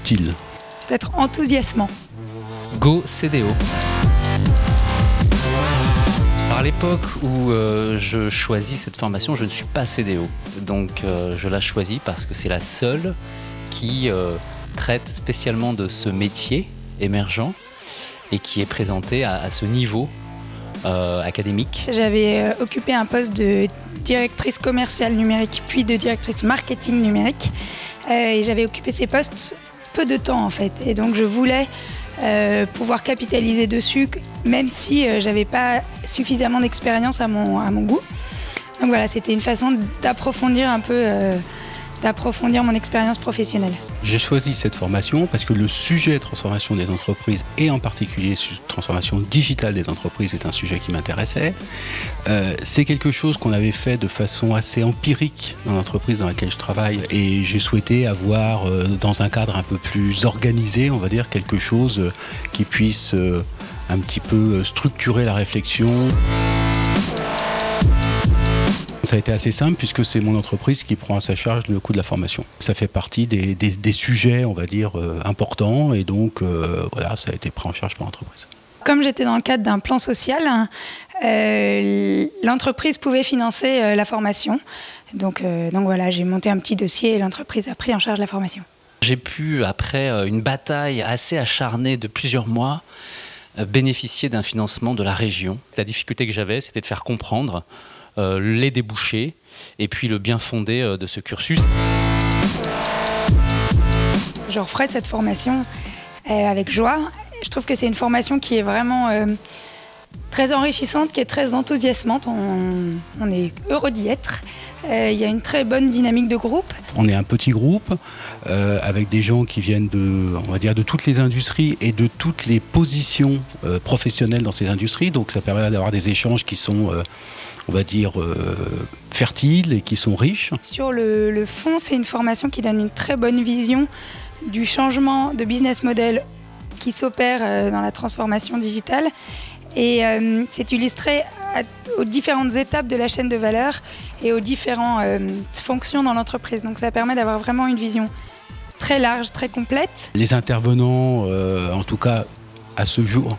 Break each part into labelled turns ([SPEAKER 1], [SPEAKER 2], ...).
[SPEAKER 1] utile.
[SPEAKER 2] Peut-être enthousiasmant.
[SPEAKER 3] Go CDO. À l'époque où je choisis cette formation, je ne suis pas CDO. Donc je la choisis parce que c'est la seule qui traite spécialement de ce métier émergent et qui est présentée à ce niveau académique.
[SPEAKER 2] J'avais occupé un poste de directrice commerciale numérique puis de directrice marketing numérique. Et j'avais occupé ces postes peu de temps en fait. Et donc je voulais pouvoir capitaliser dessus, même si j'avais pas suffisamment d'expérience à mon goût. Donc voilà, c'était une façon d'approfondir un peu, d'approfondir mon expérience professionnelle.
[SPEAKER 1] J'ai choisi cette formation parce que le sujet de transformation des entreprises, et en particulier transformation digitale des entreprises, est un sujet qui m'intéressait. C'est quelque chose qu'on avait fait de façon assez empirique dans l'entreprise dans laquelle je travaille, et j'ai souhaité avoir, dans un cadre un peu plus organisé, on va dire, quelque chose qui puisse un petit peu structurer la réflexion. Ça a été assez simple puisque c'est mon entreprise qui prend à sa charge le coût de la formation. Ça fait partie des sujets, on va dire, importants, et donc voilà, ça a été pris en charge par l'entreprise.
[SPEAKER 2] Comme j'étais dans le cadre d'un plan social, l'entreprise pouvait financer la formation. Donc voilà, j'ai monté un petit dossier et l'entreprise a pris en charge la formation.
[SPEAKER 3] J'ai pu, après une bataille assez acharnée de plusieurs mois, bénéficier d'un financement de la région. La difficulté que j'avais, c'était de faire comprendre les débouchés et puis le bien fondé de ce cursus.
[SPEAKER 2] Je referai cette formation avec joie. Je trouve que c'est une formation qui est vraiment très enrichissante, qui est très enthousiasmante. On est heureux d'y être. Il y a une très bonne dynamique de groupe.
[SPEAKER 1] On est un petit groupe avec des gens qui viennent on va dire, de toutes les industries et de toutes les positions professionnelles dans ces industries. Donc ça permet d'avoir des échanges qui sont, on va dire, fertiles et qui sont riches.
[SPEAKER 2] Sur le fond, c'est une formation qui donne une très bonne vision du changement de business model qui s'opère dans la transformation digitale. Et c'est illustré aux différentes étapes de la chaîne de valeur et aux différentes fonctions dans l'entreprise. Donc ça permet d'avoir vraiment une vision très large, très complète.
[SPEAKER 1] Les intervenants, en tout cas à ce jour,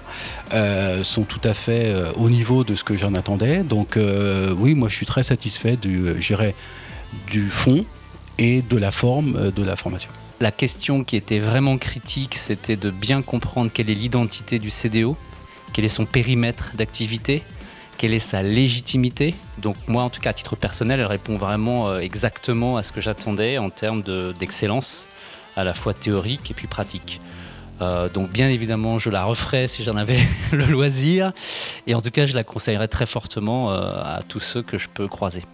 [SPEAKER 1] sont tout à fait au niveau de ce que j'en attendais. Donc oui, moi je suis très satisfait du fond et de la forme de la formation.
[SPEAKER 3] La question qui était vraiment critique, c'était de bien comprendre quelle est l'identité du CDO, quel est son périmètre d'activité, quelle est sa légitimité. Donc moi, en tout cas, à titre personnel, elle répond vraiment exactement à ce que j'attendais en termes d'excellence, à la fois théorique et puis pratique. Donc bien évidemment, je la referai si j'en avais le loisir. Et en tout cas, je la conseillerais très fortement à tous ceux que je peux croiser.